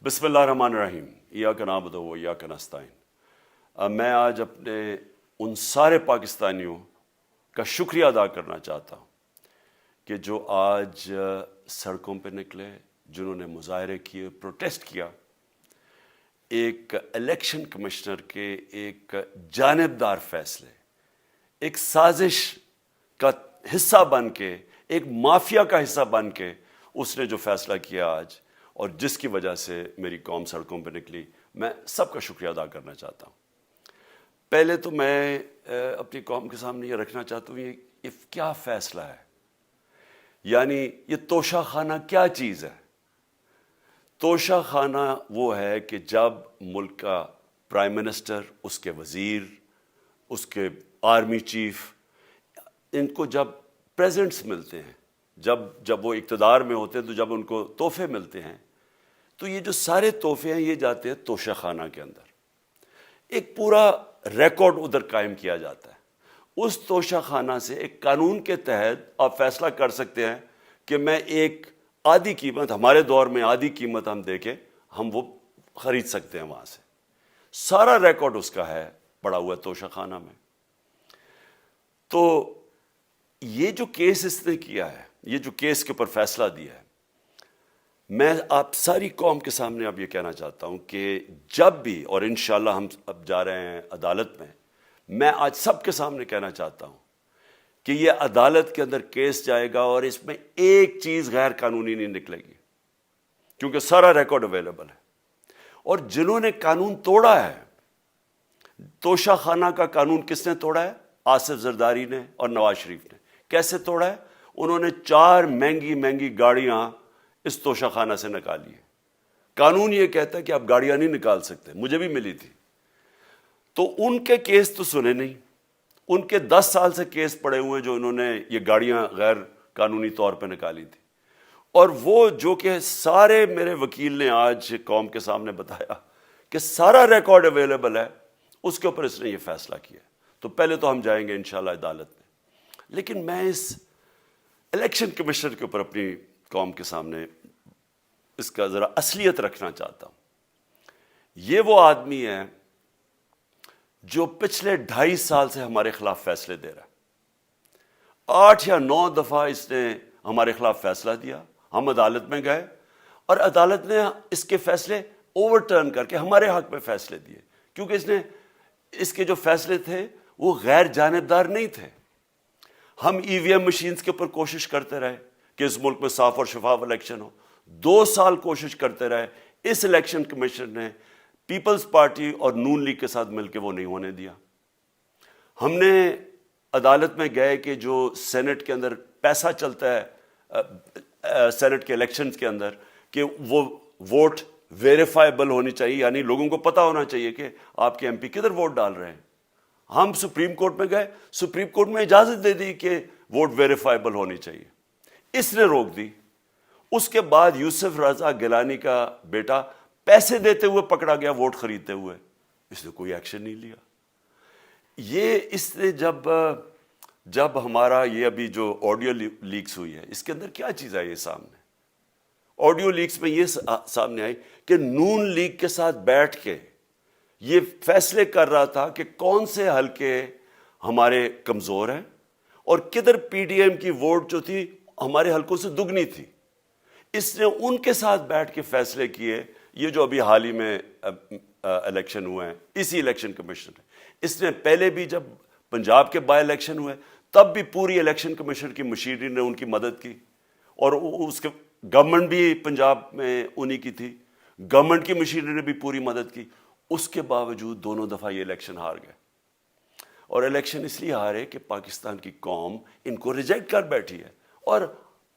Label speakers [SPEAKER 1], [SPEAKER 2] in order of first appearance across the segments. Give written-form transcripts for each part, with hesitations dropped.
[SPEAKER 1] بسم اللہ الرحمن الرحیم ایاک نعبد و ایاک نستعین۔ میں آج اپنے ان سارے پاکستانیوں کا شکریہ ادا کرنا چاہتا ہوں کہ جو آج سڑکوں پہ نکلے، جنہوں نے مظاہرے کیے، پروٹیسٹ کیا، ایک الیکشن کمشنر کے ایک جانبدار فیصلے، ایک سازش کا حصہ بن کے، ایک مافیا کا حصہ بن کے اس نے جو فیصلہ کیا آج، اور جس کی وجہ سے میری قوم سڑکوں پہ نکلی، میں سب کا شکریہ ادا کرنا چاہتا ہوں۔ پہلے تو میں اپنی قوم کے سامنے یہ رکھنا چاہتا ہوں یہ کیا فیصلہ ہے، یعنی یہ توشہ خانہ کیا چیز ہے۔ توشہ خانہ وہ ہے کہ جب ملک کا پرائم منسٹر، اس کے وزیر، اس کے آرمی چیف، ان کو جب پریزنٹس ملتے ہیں، جب وہ اقتدار میں ہوتے ہیں، تو جب ان کو تحفے ملتے ہیں، تو یہ جو سارے تحفے ہیں یہ جاتے ہیں توشہ خانہ کے اندر۔ ایک پورا ریکارڈ ادھر قائم کیا جاتا ہے۔ اس توشہ خانہ سے ایک قانون کے تحت آپ فیصلہ کر سکتے ہیں کہ میں ایک آدھی قیمت، ہمارے دور میں آدھی قیمت ہم دے کے ہم وہ خرید سکتے ہیں وہاں سے۔ سارا ریکارڈ اس کا ہے پڑا ہوا ہے توشہ خانہ میں۔ تو یہ جو کیس اس نے کیا ہے، یہ جو کیس کے اوپر فیصلہ دیا ہے، میں آپ ساری قوم کے سامنے اب یہ کہنا چاہتا ہوں کہ جب بھی، اور انشاءاللہ ہم اب جا رہے ہیں عدالت میں آج سب کے سامنے کہنا چاہتا ہوں کہ یہ عدالت کے اندر کیس جائے گا اور اس میں ایک چیز غیر قانونی نہیں نکلے گی، کیونکہ سارا ریکارڈ اویلیبل ہے۔ اور جنہوں نے قانون توڑا ہے، توشہ خانہ کا قانون کس نے توڑا ہے؟ آصف زرداری نے اور نواز شریف نے۔ کیسے توڑا ہے؟ انہوں نے 4 مہنگی گاڑیاں اس توشہ خانہ سے نکالی ہے۔ قانون یہ کہتا ہے کہ آپ گاڑیاں نہیں نکال سکتے، مجھے بھی ملی تھی۔ تو ان کے کیس تو سنے نہیں، ان کے 10 سال سے کیس پڑے ہوئے جو انہوں نے یہ گاڑیاں غیر قانونی طور پہ نکالی تھی۔ اور وہ جو کہ سارے میرے وکیل نے آج قوم کے سامنے بتایا کہ سارا ریکارڈ اویلیبل ہے، اس کے اوپر اس نے یہ فیصلہ کیا۔ تو پہلے تو ہم جائیں گے انشاءاللہ عدالت میں، لیکن میں اس الیکشن کمشنر کے اوپر اپنی قوم کے سامنے اس کا ذرا اصلیت رکھنا چاہتا ہوں۔ یہ وہ آدمی ہے جو پچھلے 2.5 سال سے ہمارے خلاف فیصلے دے رہا ہے۔ 8 یا 9 دفعہ اس نے ہمارے خلاف فیصلہ دیا، ہم عدالت میں گئے اور عدالت نے اس کے فیصلے اوور ٹرن کر کے ہمارے حق میں فیصلے دیے، کیونکہ اس کے جو فیصلے تھے وہ غیر جانبدار نہیں تھے۔ ہم EVM مشینز کے اوپر کوشش کرتے رہے کہ اس ملک میں صاف اور شفاف الیکشن ہو، 2 سال کوشش کرتے رہے۔ اس الیکشن کمیشن نے پیپلز پارٹی اور نون لیگ کے ساتھ مل کے وہ نہیں ہونے دیا۔ ہم نے عدالت میں گئے کہ جو سینٹ کے اندر پیسہ چلتا ہے، سینٹ کے الیکشنز کے اندر، کہ وہ ووٹ ویریفائبل ہونی چاہیے، یعنی لوگوں کو پتہ ہونا چاہیے کہ آپ کے MP کدھر ووٹ ڈال رہے ہیں۔ ہم سپریم کورٹ میں گئے، سپریم کورٹ میں اجازت دے دی کہ ووٹ ویریفائبل ہونی چاہیے، اس نے روک دی۔ اس کے بعد یوسف رضا گیلانی کا بیٹا پیسے دیتے ہوئے پکڑا گیا ووٹ خریدتے ہوئے، اس نے کوئی ایکشن نہیں لیا۔ یہ اس نے جب ہمارا یہ ابھی جو آڈیو لیکس ہوئی ہے، اس کے اندر کیا چیز آئی ہے سامنے؟ آڈیو لیکس میں یہ سامنے آئی کہ نون لیگ کے ساتھ بیٹھ کے یہ فیصلے کر رہا تھا کہ کون سے حلقے ہمارے کمزور ہیں اور کدھر PDM کی ووٹ جو تھی ہمارے حلقوں سے دگنی تھی۔ اس نے ان کے ساتھ بیٹھ کے فیصلے کیے۔ یہ جو ابھی حال ہی میں الیکشن ہوئے ہیں، اسی الیکشن کمیشن نے، اس نے پہلے بھی جب پنجاب کے بائی الیکشن ہوئے تب بھی پوری الیکشن کمیشن کی مشینری نے ان کی مدد کی، اور اس کے گورنمنٹ بھی پنجاب میں انہی کی تھی، گورنمنٹ کی مشینری نے بھی پوری مدد کی۔ اس کے باوجود دونوں دفعہ یہ الیکشن ہار گئے، اور الیکشن اس لیے ہارے کہ پاکستان کی قوم ان کو ریجیکٹ کر بیٹھی ہے، اور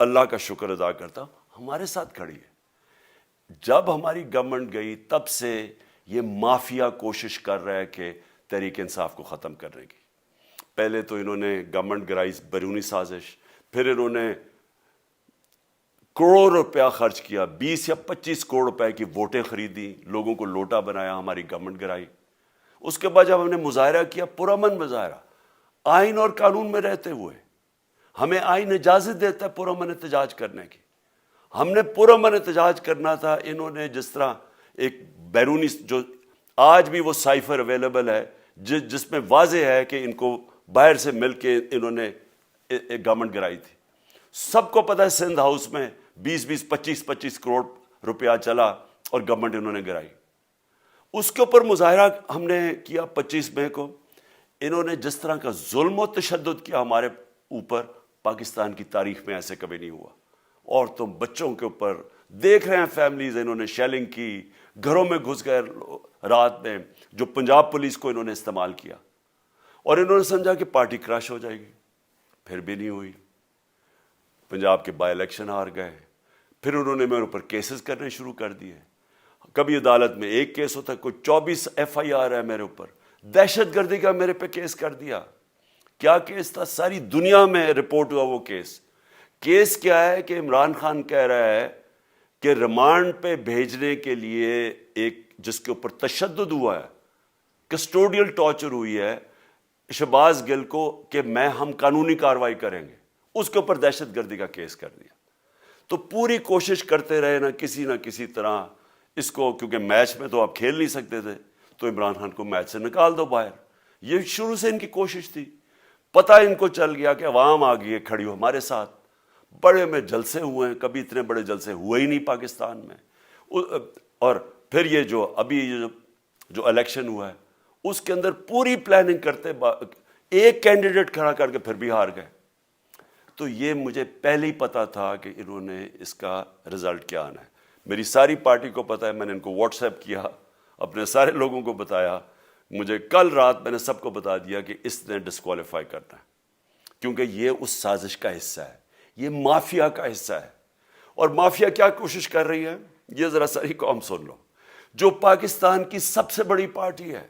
[SPEAKER 1] اللہ کا شکر ادا کرتا ہوں ہمارے ساتھ کھڑی ہے۔ جب ہماری گورنمنٹ گئی تب سے یہ مافیا کوشش کر رہا ہے کہ تحریک انصاف کو ختم کرنے کی۔ پہلے تو انہوں نے گورنمنٹ گرائی بیرونی سازش، پھر انہوں نے کروڑ روپیہ خرچ کیا، 20 یا 25 کروڑ روپے کی ووٹیں خریدی، لوگوں کو لوٹا بنایا، ہماری گورنمنٹ گرائی۔ اس کے بعد جب ہم نے مظاہرہ کیا، پرامن مظاہرہ، آئین اور قانون میں رہتے ہوئے، ہمیں آئین اجازت دیتا ہے پرامن احتجاج کرنے کی، ہم نے پرامن احتجاج کرنا تھا۔ انہوں نے جس طرح ایک بیرونی جو آج بھی وہ سائفر اویلیبل ہے جس میں واضح ہے کہ ان کو باہر سے مل کے انہوں نے ایک گورنمنٹ گرائی تھی. سب کو پتہ ہے سندھ ہاؤس میں 20 25 کروڑ روپیہ چلا اور گورنمنٹ انہوں نے گرائی. اس کے اوپر مظاہرہ ہم نے کیا 25 مئی کو. انہوں نے جس طرح کا ظلم و تشدد کیا ہمارے اوپر, پاکستان کی تاریخ میں ایسے کبھی نہیں ہوا. عورتوں بچوں کے اوپر دیکھ رہے ہیں فیملیز, انہوں نے شیلنگ کی, گھروں میں گھس گئے رات میں, جو پنجاب پولیس کو انہوں نے استعمال کیا, اور انہوں نے سمجھا کہ پارٹی کراش ہو جائے گی. پھر بھی نہیں ہوئی. پنجاب کے بائی الیکشن ہار گئے. پھر انہوں نے میرے اوپر کیسز کرنے شروع کر دیے. کبھی عدالت میں ایک کیس ہوتا ہے, کوئی 24 FIR ہے میرے اوپر. دہشت گردی کا میرے پہ کیس کر دیا. کیا کیس تھا؟ ساری دنیا میں رپورٹ ہوا وہ کیس. کیس کیا ہے کہ عمران خان کہہ رہا ہے کہ ریمانڈ پہ بھیجنے کے لیے ایک جس کے اوپر تشدد ہوا ہے, کسٹوڈیل ٹارچر ہوئی ہے شہباز گل کو, کہ ہم قانونی کارروائی کریں گے. اس کے اوپر دہشت گردی کا کیس کر دیا. تو پوری کوشش کرتے رہے نہ کسی طرح اس کو, کیونکہ میچ میں تو آپ کھیل نہیں سکتے تھے, تو عمران خان کو میچ سے نکال دو باہر. یہ شروع سے ان کی کوشش تھی. پتہ ان کو چل گیا کہ عوام آ گئی ہے کھڑی ہو ہمارے ساتھ. بڑے میں جلسے ہوئے ہیں, کبھی اتنے بڑے جلسے ہوئے ہی نہیں پاکستان میں. اور پھر یہ جو ابھی جو الیکشن ہوا ہے اس کے اندر پوری پلاننگ کرتے ایک کینڈیڈیٹ کھڑا کر کے پھر بھی ہار گئے. تو یہ مجھے پہلے ہی پتا تھا کہ انہوں نے اس کا رزلٹ کیا آنا ہے. میری ساری پارٹی کو پتا ہے, میں نے ان کو واٹس ایپ کیا, اپنے سارے لوگوں کو بتایا. مجھے کل رات میں نے سب کو بتا دیا کہ اس نے ڈسکوالیفائی کرنا ہے, کیونکہ یہ اس سازش کا حصہ ہے, یہ مافیا کا حصہ ہے. اور مافیا کیا کوشش کر رہی ہے, یہ ذرا ساری قوم سن لو. جو پاکستان کی سب سے بڑی پارٹی ہے,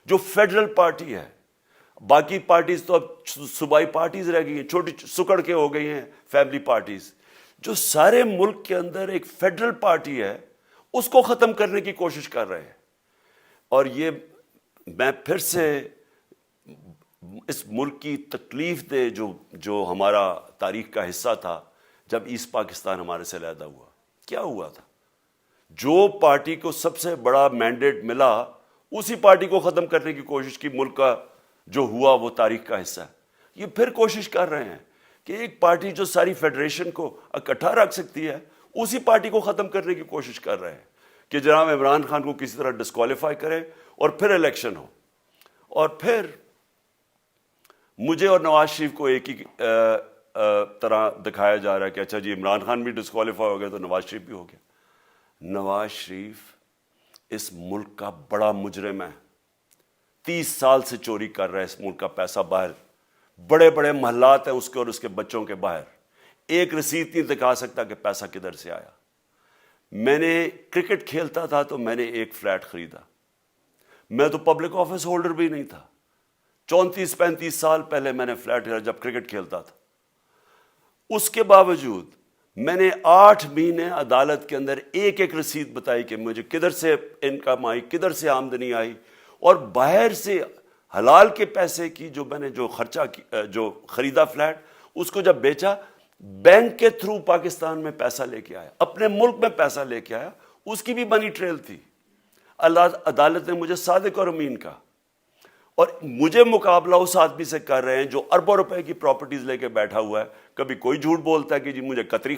[SPEAKER 1] جو فیڈرل پارٹی ہے, باقی پارٹیز تو اب صوبائی پارٹیز رہ گئی ہیں, چھوٹی سکڑ کے ہو گئی ہیں فیملی پارٹیز. جو سارے ملک کے اندر ایک فیڈرل پارٹی ہے, اس کو ختم کرنے کی کوشش کر رہے ہیں. اور یہ میں پھر سے اس ملک کی تکلیف دے جو ہمارا تاریخ کا حصہ تھا, جب ایسٹ پاکستان ہمارے سے علیحدہ ہوا, کیا ہوا تھا؟ جو پارٹی کو سب سے بڑا مینڈیٹ ملا اسی پارٹی کو ختم کرنے کی کوشش کی. ملک کا جو ہوا وہ تاریخ کا حصہ ہے. یہ پھر کوشش کر رہے ہیں کہ ایک پارٹی جو ساری فیڈریشن کو اکٹھا رکھ سکتی ہے, اسی پارٹی کو ختم کرنے کی کوشش کر رہے ہیں کہ جناب عمران خان کو کسی طرح ڈسکوالیفائی کرے اور پھر الیکشن ہو. اور پھر مجھے اور نواز شریف کو ایک ہی طرح دکھایا جا رہا ہے کہ اچھا جی عمران خان بھی ڈسکوالیفائی ہو گیا تو نواز شریف بھی ہو گیا. نواز شریف اس ملک کا بڑا مجرم ہے. 30 سال سے چوری کر رہا ہے اس ملک کا پیسہ باہر. بڑے بڑے محلات ہیں اس کے اور اس کے بچوں کے باہر. ایک رسید نہیں دکھا سکتا کہ پیسہ کدھر سے آیا. میں نے کرکٹ کھیلتا تھا تو میں نے ایک فلیٹ خریدا. میں تو پبلک آفس ہولڈر بھی نہیں تھا. 34-35 سال پہلے میں نے فلیٹ خریدا جب کرکٹ کھیلتا تھا. اس کے باوجود میں نے 8 مہینے عدالت کے اندر ایک رسید بتائی کہ مجھے کدھر سے انکم آئی, کدھر سے آمدنی آئی, اور باہر سے حلال کے پیسے کی جو میں نے جو خریدا فلیٹ, اس کو جب بیچا بینک کے تھرو پاکستان میں پیسہ لے کے آیا, اپنے ملک میں پیسہ لے کے آیا. اس کی بھی منی ٹریل تھی. عدالت نے مجھے صادق اور امین کہا, اور مجھے مقابلہ اس آدمی سے کر رہے ہیں جو اربوں روپے کی پراپرٹیز لے کے بیٹھا ہوا ہے. کبھی کوئی جھوٹ بولتا ہے کہ جی مجھے قطری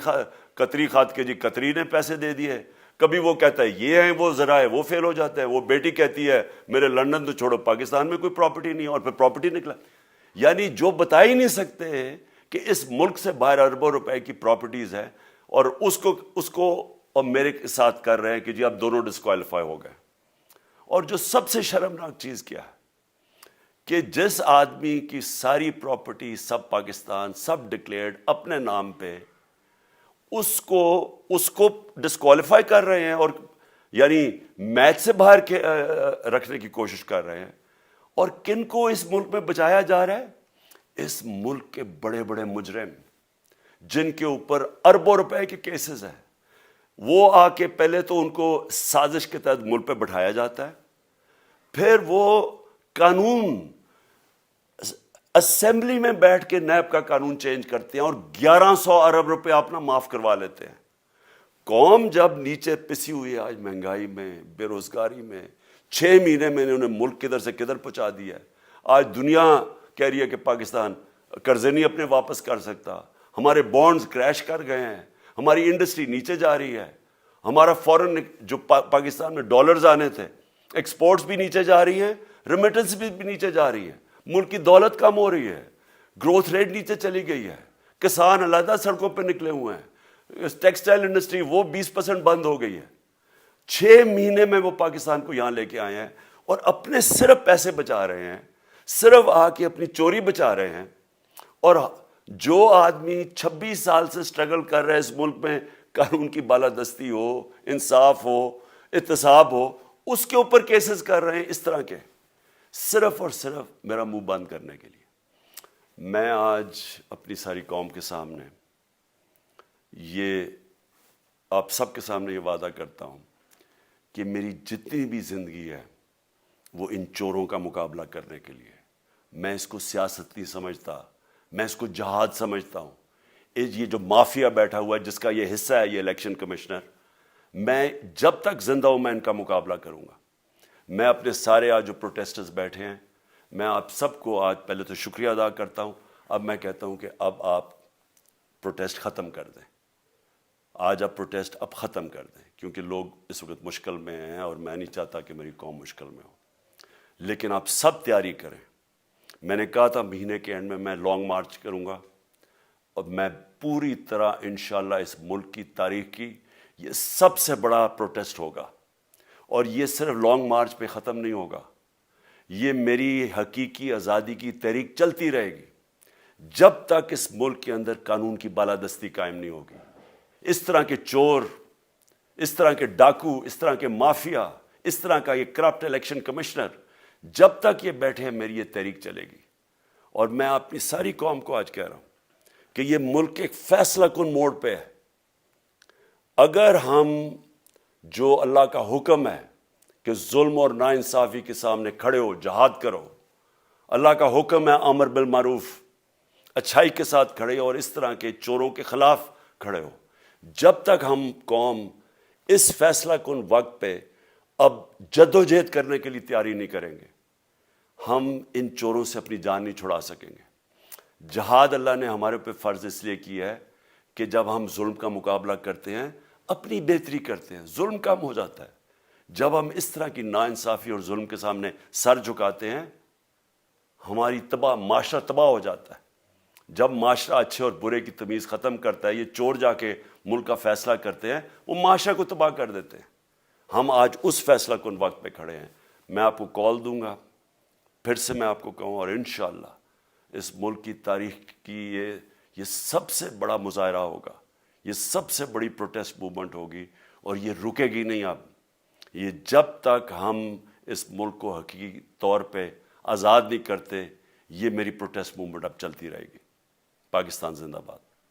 [SPEAKER 1] کھاد کے جی قطری نے پیسے دے دیے, کبھی وہ کہتا ہے یہ ہیں وہ ذرائع, وہ فیل ہو جاتا ہے. وہ بیٹی کہتی ہے میرے لندن تو چھوڑو پاکستان میں کوئی پراپرٹی نہیں, اور پھر پراپرٹی نکلا. یعنی جو بتا ہی نہیں سکتے کہ اس ملک سے باہر اربوں روپے کی پراپرٹیز ہیں, اور اس کو اور میرے ساتھ کر رہے ہیں کہ جی اب دونوں ڈسکوالیفائی ہو گئے. اور جو سب سے شرمناک چیز کیا ہے کہ جس آدمی کی ساری پراپرٹی سب پاکستان سب ڈکلیئرڈ اپنے نام پہ, اس کو ڈسکوالیفائی کر رہے ہیں, اور یعنی میچ سے باہر رکھنے کی کوشش کر رہے ہیں. اور کن کو اس ملک میں بچایا جا رہا ہے؟ اس ملک کے بڑے بڑے مجرم جن کے اوپر اربوں روپے کے کیسز ہیں, وہ آ کے پہلے تو ان کو سازش کے تحت ملک پہ بٹھایا جاتا ہے, پھر وہ قانون اسمبلی میں بیٹھ کے نیب کا قانون چینج کرتے ہیں اور 1100 ارب روپے اپنا معاف کروا لیتے ہیں. قوم جب نیچے پسی ہوئی ہے آج مہنگائی میں، بے روزگاری میں، 6 مہینے میں انہوں نے ملک کدھر سے کدھر پہنچا دیا ہے. آج دنیا کہہ رہی ہے کہ پاکستان قرضے نہیں اپنے واپس کر سکتا، ہمارے بانڈز کریش کر گئے ہیں، ہماری انڈسٹری نیچے جا رہی ہے، ہمارا فورن جو پاکستان میں ڈالرز آنے تھے ایکسپورٹس بھی نیچے جا رہی ہیں، ریمیٹنس بھی نیچے جا رہی ہے، ملک کی دولت کم ہو رہی ہے، گروتھ ریٹ نیچے چلی گئی ہے، کسان علیحدہ سڑکوں پہ نکلے ہوئے ہیں، ٹیکسٹائل انڈسٹری وہ 20% بند ہو گئی ہے. 6 مہینے میں وہ پاکستان کو یہاں لے کے آئے ہیں اور اپنے صرف پیسے بچا رہے ہیں، صرف آ کے اپنی چوری بچا رہے ہیں. اور جو آدمی 26 سال سے سٹرگل کر رہا ہے اس ملک میں، قانون کی بالادستی ہو، انصاف ہو، احتساب ہو، اس کے اوپر کیسز کر رہے ہیں اس طرح کے، صرف اور صرف میرا منہ بند کرنے کے لیے. میں آج اپنی ساری قوم کے سامنے یہ آپ سب کے سامنے یہ وعدہ کرتا ہوں کہ میری جتنی بھی زندگی ہے وہ ان چوروں کا مقابلہ کرنے کے لیے. میں اس کو سیاست نہیں سمجھتا، میں اس کو جہاد سمجھتا ہوں. یہ جو مافیا بیٹھا ہوا ہے جس کا یہ حصہ ہے یہ الیکشن کمشنر، میں جب تک زندہ ہوں میں ان کا مقابلہ کروں گا. میں اپنے سارے آج جو پروٹیسٹرز بیٹھے ہیں، میں آپ سب کو آج پہلے تو شکریہ ادا کرتا ہوں. اب میں کہتا ہوں کہ اب آپ پروٹیسٹ ختم کر دیں. آج آپ پروٹیسٹ اب ختم کر دیں، کیونکہ لوگ اس وقت مشکل میں ہیں اور میں نہیں چاہتا کہ میری قوم مشکل میں ہو. لیکن آپ سب تیاری کریں. میں نے کہا تھا مہینے کے اینڈ میں لانگ مارچ کروں گا، اور میں پوری طرح انشاءاللہ اس ملک کی تاریخ کی یہ سب سے بڑا پروٹیسٹ ہوگا. اور یہ صرف لانگ مارچ پہ ختم نہیں ہوگا، یہ میری حقیقی آزادی کی تحریک چلتی رہے گی جب تک اس ملک کے اندر قانون کی بالادستی قائم نہیں ہوگی. اس طرح کے چور، اس طرح کے ڈاکو، اس طرح کے مافیا، اس طرح کا یہ کرپٹ الیکشن کمشنر، جب تک یہ بیٹھے ہیں میری یہ تحریک چلے گی. اور میں اپنی ساری قوم کو آج کہہ رہا ہوں کہ یہ ملک ایک فیصلہ کن موڑ پہ ہے. اگر ہم جو اللہ کا حکم ہے کہ ظلم اور ناانصافی کے سامنے کھڑے ہو، جہاد کرو، اللہ کا حکم ہے امر بالمعروف، اچھائی کے ساتھ کھڑے ہو اور اس طرح کے چوروں کے خلاف کھڑے ہو، جب تک ہم قوم اس فیصلہ کن وقت پہ اب جدوجہد کرنے کے لیے تیاری نہیں کریں گے، ہم ان چوروں سے اپنی جان نہیں چھڑا سکیں گے. جہاد اللہ نے ہمارے پہ فرض اس لیے کیا ہے کہ جب ہم ظلم کا مقابلہ کرتے ہیں اپنی بہتری کرتے ہیں، ظلم کم ہو جاتا ہے. جب ہم اس طرح کی ناانصافی اور ظلم کے سامنے سر جھکاتے ہیں ہماری معاشرہ تباہ ہو جاتا ہے. جب معاشرہ اچھے اور برے کی تمیز ختم کرتا ہے، یہ چور جا کے ملک کا فیصلہ کرتے ہیں، وہ معاشرہ کو تباہ کر دیتے ہیں. ہم آج اس فیصلہ کن وقت پہ کھڑے ہیں. میں آپ کو کال دوں گا، پھر سے میں آپ کو کہوں، اور انشاءاللہ اس ملک کی تاریخ کی یہ سب سے بڑا مظاہرہ ہوگا، یہ سب سے بڑی پروٹیسٹ موومنٹ ہوگی، اور یہ رکے گی نہیں. اب یہ جب تک ہم اس ملک کو حقیقی طور پہ آزاد نہیں کرتے، یہ میری پروٹیسٹ موومنٹ اب چلتی رہے گی. پاکستان زندہ باد.